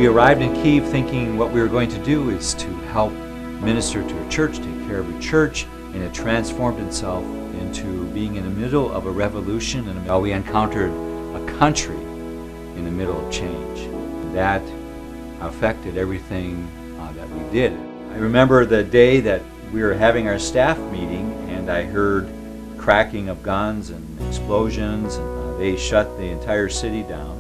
We arrived in Kyiv thinking what we were going to do is to help minister to a church, take care of a church, and it transformed itself into being in the middle of a revolution, and we encountered a country in the middle of change. That affected everything that we did. I remember the day that we were having our staff meeting, and I heard cracking of guns and explosions, and they shut the entire city down.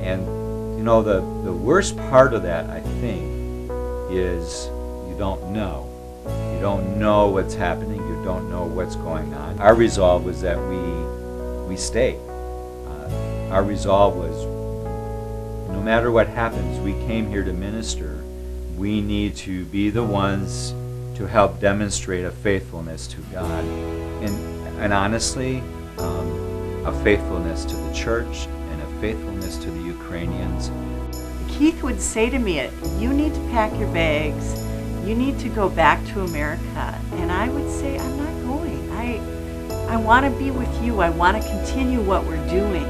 And you know, the worst part of that, I think, is you don't know. You don't know what's happening. You don't know what's going on. Our resolve was that we stay. Our resolve was, no matter what happens, we came here to minister. We need to be the ones to help demonstrate a faithfulness to God, and honestly, a faithfulness to the church and a faithfulness to the Ukrainians. Keith would say to me, you need to pack your bags, you need to go back to America. And I would say, I'm not going. I want to be with you. I want to continue what we're doing.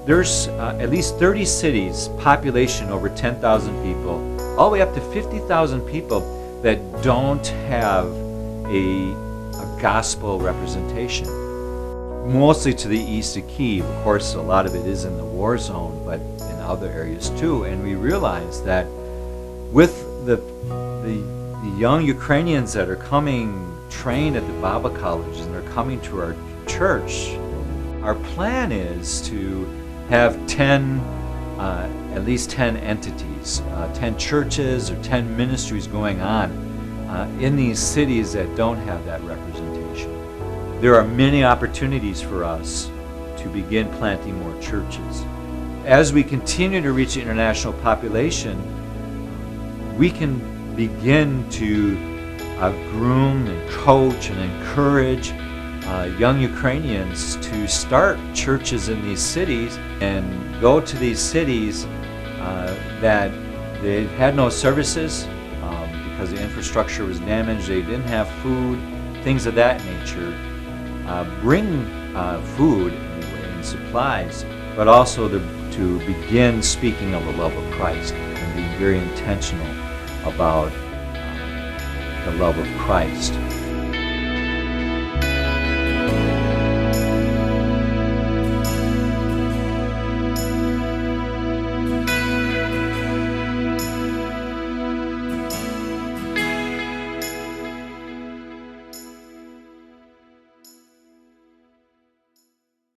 There's at least 30 cities, population over 10,000 people, all the way up to 50,000 people that don't have a gospel representation. Mostly to the east of Kyiv. Of course, a lot of it is in the war zone, but in other areas too. And we realize that with the young Ukrainians that are coming, trained at the Bible colleges, and they're coming to our church, our plan is to have at least 10 entities, 10 churches or 10 ministries going on in these cities that don't have that representation. There are many opportunities for us to begin planting more churches. As we continue to reach the international population, we can begin to groom and coach and encourage young Ukrainians to start churches in these cities and go to these cities that they had no services because the infrastructure was damaged, they didn't have food, things of that nature. Bring food anyway and supplies, but also to begin speaking of the love of Christ and being very intentional about the love of Christ.